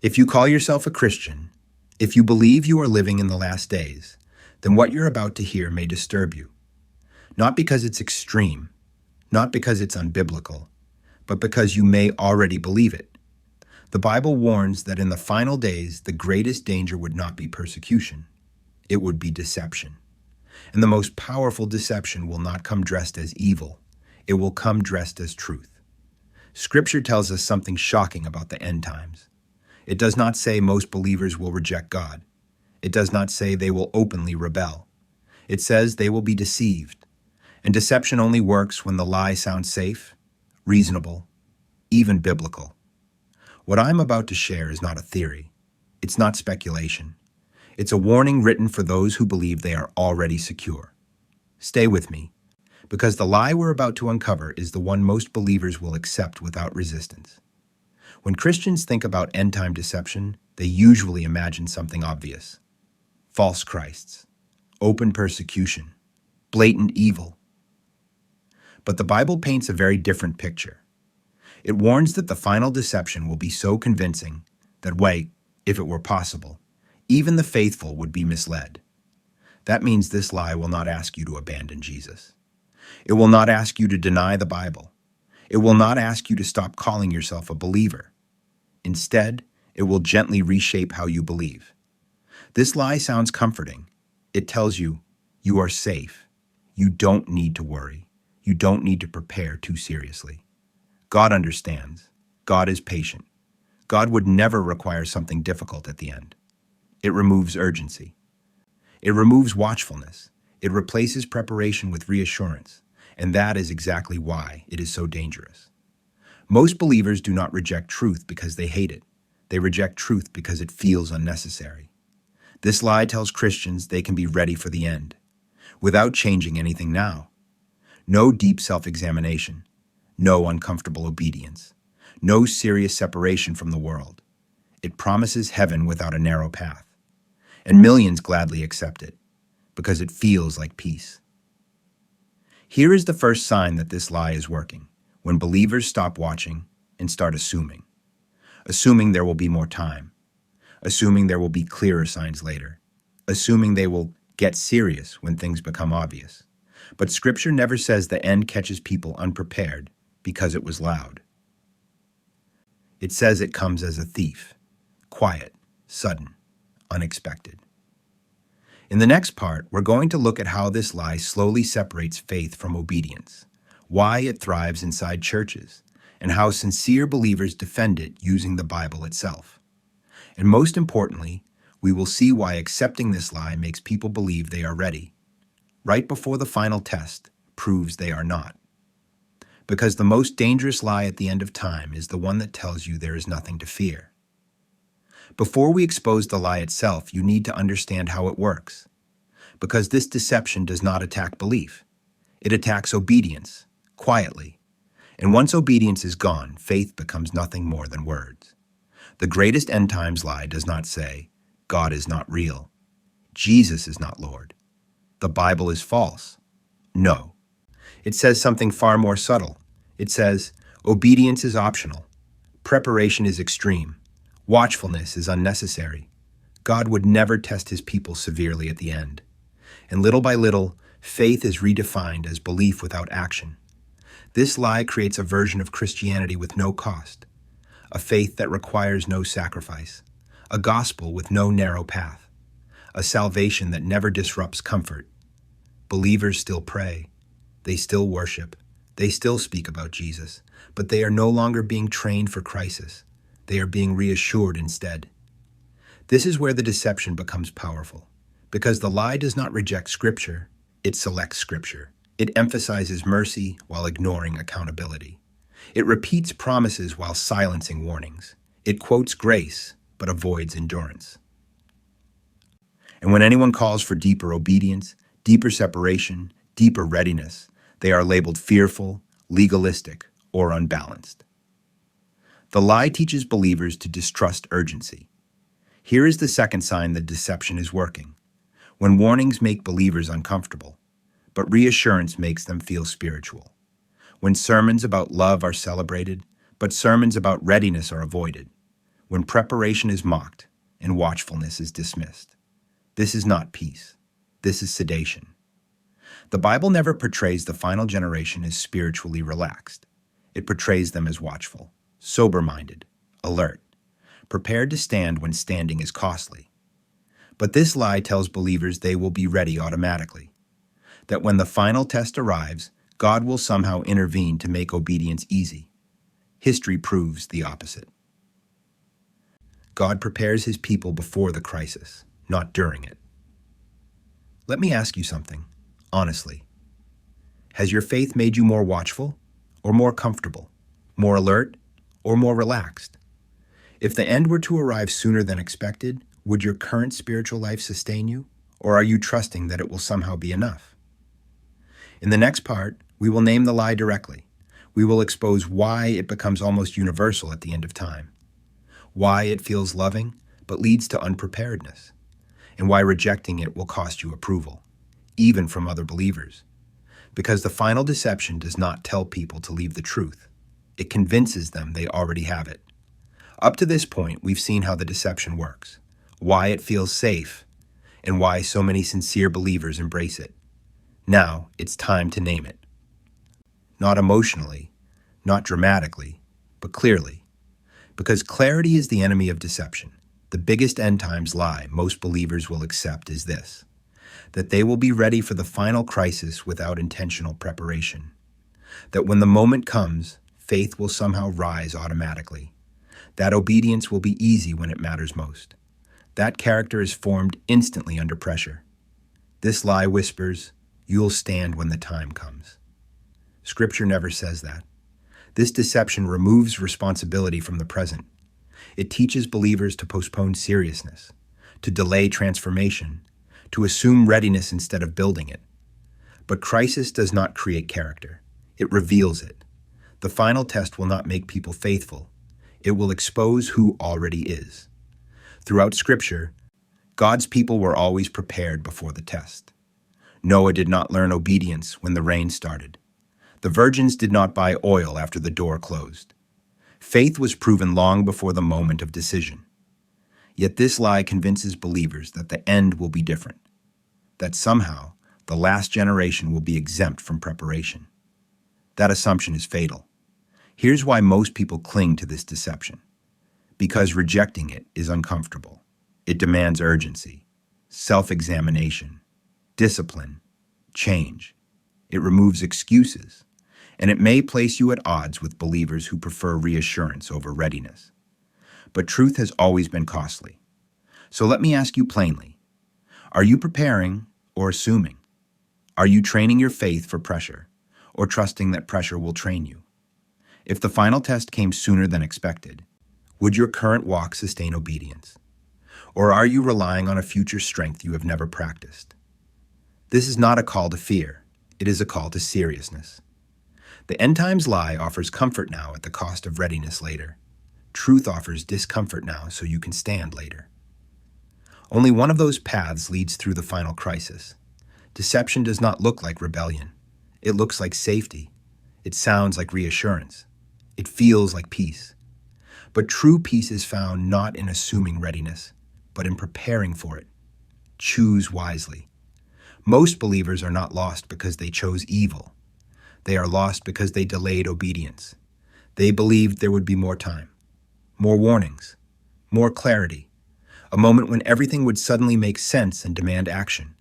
If you call yourself a Christian, if you believe you are living in the last days, then what you're about to hear may disturb you. Not because it's extreme, not because it's unbiblical, but because you may already believe it. The Bible warns that in the final days, the greatest danger would not be persecution. It would be deception. And the most powerful deception will not come dressed as evil. It will come dressed as truth. Scripture tells us something shocking about the end times. It does not say most believers will reject God. It does not say they will openly rebel. It says they will be deceived. And deception only works when the lie sounds safe, reasonable, even biblical. What I'm about to share is not a theory. It's not speculation. It's a warning written for those who believe they are already secure. Stay with me, because the lie we're about to uncover is the one most believers will accept without resistance. When Christians think about end-time deception, they usually imagine something obvious. False Christs, open persecution, blatant evil. But the Bible paints a very different picture. It warns that the final deception will be so convincing that, wait, if it were possible, even the faithful would be misled. That means this lie will not ask you to abandon Jesus. It will not ask you to deny the Bible. It will not ask you to stop calling yourself a believer. Instead, it will gently reshape how you believe. This lie sounds comforting. It tells you, you are safe. You don't need to worry. You don't need to prepare too seriously. God understands. God is patient. God would never require something difficult at the end. It removes urgency. It removes watchfulness. It replaces preparation with reassurance. And that is exactly why it is so dangerous. Most believers do not reject truth because they hate it. They reject truth because it feels unnecessary. This lie tells Christians they can be ready for the end, without changing anything now. No deep self-examination, no uncomfortable obedience, no serious separation from the world. It promises heaven without a narrow path. And millions gladly accept it, because it feels like peace. Here is the first sign that this lie is working, when believers stop watching and start assuming. Assuming there will be more time. Assuming there will be clearer signs later. Assuming they will get serious when things become obvious. But Scripture never says the end catches people unprepared because it was loud. It says it comes as a thief, quiet, sudden, unexpected. In the next part, we're going to look at how this lie slowly separates faith from obedience, why it thrives inside churches, and how sincere believers defend it using the Bible itself. And most importantly, we will see why accepting this lie makes people believe they are ready, right before the final test proves they are not. Because the most dangerous lie at the end of time is the one that tells you there is nothing to fear. Before we expose the lie itself, you need to understand how it works. Because this deception does not attack belief. It attacks obedience, quietly. And once obedience is gone, faith becomes nothing more than words. The greatest end times lie does not say, God is not real. Jesus is not Lord. The Bible is false. No. It says something far more subtle. It says, obedience is optional. Preparation is extreme. Watchfulness is unnecessary. God would never test his people severely at the end. And little by little, faith is redefined as belief without action. This lie creates a version of Christianity with no cost, a faith that requires no sacrifice, a gospel with no narrow path, a salvation that never disrupts comfort. Believers still pray, they still worship, they still speak about Jesus, but they are no longer being trained for crisis. They are being reassured instead. This is where the deception becomes powerful, because the lie does not reject Scripture, it selects Scripture. It emphasizes mercy while ignoring accountability. It repeats promises while silencing warnings. It quotes grace, but avoids endurance. And when anyone calls for deeper obedience, deeper separation, deeper readiness, they are labeled fearful, legalistic, or unbalanced. The lie teaches believers to distrust urgency. Here is the second sign that deception is working. When warnings make believers uncomfortable, but reassurance makes them feel spiritual. When sermons about love are celebrated, but sermons about readiness are avoided. when preparation is mocked and watchfulness is dismissed. This is not peace. This is sedation. The Bible never portrays the final generation as spiritually relaxed. It portrays them as watchful, sober-minded, alert, prepared to stand when standing is costly. But this lie tells believers they will be ready automatically, that when the final test arrives, God will somehow intervene to make obedience easy. History proves the opposite. God prepares his people before the crisis, not during it. Let me ask you something, honestly. Has your faith made you more watchful or more comfortable, more alert or more relaxed? If the end were to arrive sooner than expected, would your current spiritual life sustain you, or are you trusting that it will somehow be enough? In the next part, we will name the lie directly. We will expose why it becomes almost universal at the end of time, why it feels loving but leads to unpreparedness, and why rejecting it will cost you approval, even from other believers. Because the final deception does not tell people to leave the truth. It convinces them they already have it. Up to this point, we've seen how the deception works, why it feels safe, and why so many sincere believers embrace it. Now, it's time to name it. Not emotionally, not dramatically, but clearly. Because clarity is the enemy of deception. The biggest end times lie most believers will accept is this: that they will be ready for the final crisis without intentional preparation. That when the moment comes, faith will somehow rise automatically. That obedience will be easy when it matters most. That character is formed instantly under pressure. This lie whispers, "You'll stand when the time comes." Scripture never says that. This deception removes responsibility from the present. It teaches believers to postpone seriousness, to delay transformation, to assume readiness instead of building it. But crisis does not create character. It reveals it. The final test will not make people faithful. It will expose who already is. Throughout Scripture, God's people were always prepared before the test. Noah did not learn obedience when the rain started. The virgins did not buy oil after the door closed. Faith was proven long before the moment of decision. Yet this lie convinces believers that the end will be different, that somehow the last generation will be exempt from preparation. That assumption is fatal. Here's why most people cling to this deception. Because rejecting it is uncomfortable. It demands urgency, self-examination, discipline, change. It removes excuses, and it may place you at odds with believers who prefer reassurance over readiness. But truth has always been costly. So let me ask you plainly, are you preparing or assuming? Are you training your faith for pressure, or trusting that pressure will train you? If the final test came sooner than expected, would your current walk sustain obedience? Or are you relying on a future strength you have never practiced? This is not a call to fear. It is a call to seriousness. The end times lie offers comfort now at the cost of readiness later. Truth offers discomfort now so you can stand later. Only one of those paths leads through the final crisis. Deception does not look like rebellion. It looks like safety. It sounds like reassurance. It feels like peace. But true peace is found not in assuming readiness, but in preparing for it. Choose wisely. Most believers are not lost because they chose evil. They are lost because they delayed obedience. They believed there would be more time, more warnings, more clarity, a moment when everything would suddenly make sense and demand action.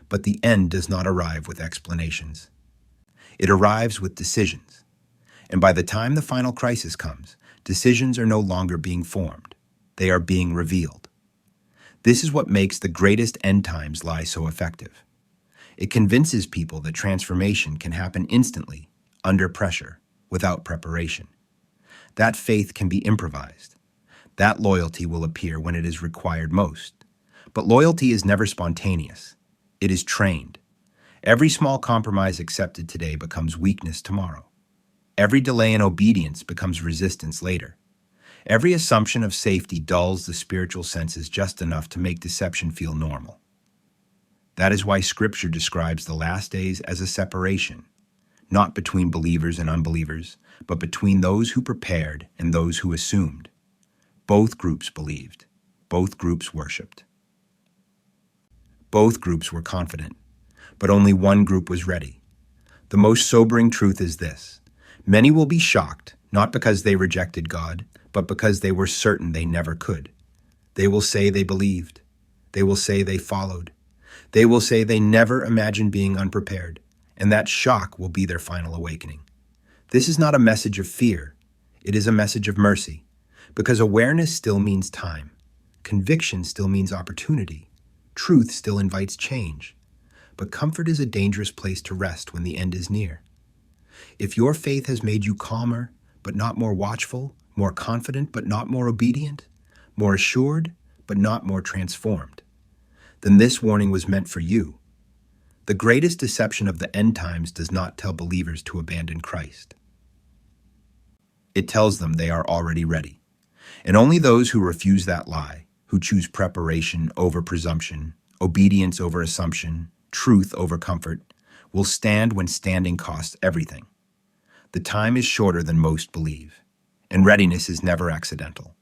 But the end does not arrive with explanations. It arrives with decisions. And by the time the final crisis comes, decisions are no longer being formed. They are being revealed. This is what makes the greatest end times lie so effective. It convinces people that transformation can happen instantly, under pressure, without preparation. That faith can be improvised. That loyalty will appear when it is required most. But loyalty is never spontaneous. It is trained. Every small compromise accepted today becomes weakness tomorrow. Every delay in obedience becomes resistance later. Every assumption of safety dulls the spiritual senses just enough to make deception feel normal. That is why Scripture describes the last days as a separation, not between believers and unbelievers, but between those who prepared and those who assumed. Both groups believed. Both groups worshiped. Both groups were confident, but only one group was ready. The most sobering truth is this: many will be shocked, not because they rejected God, but because they were certain they never could. They will say they believed. They will say they followed. They will say they never imagined being unprepared, and that shock will be their final awakening. This is not a message of fear. It is a message of mercy, because awareness still means time. Conviction still means opportunity. Truth still invites change. But comfort is a dangerous place to rest when the end is near. If your faith has made you calmer, but not more watchful, more confident, but not more obedient, more assured, but not more transformed, then this warning was meant for you. The greatest deception of the end times does not tell believers to abandon Christ. It tells them they are already ready. And only those who refuse that lie, who choose preparation over presumption, obedience over assumption, truth over comfort, will stand when standing costs everything. The time is shorter than most believe, and readiness is never accidental.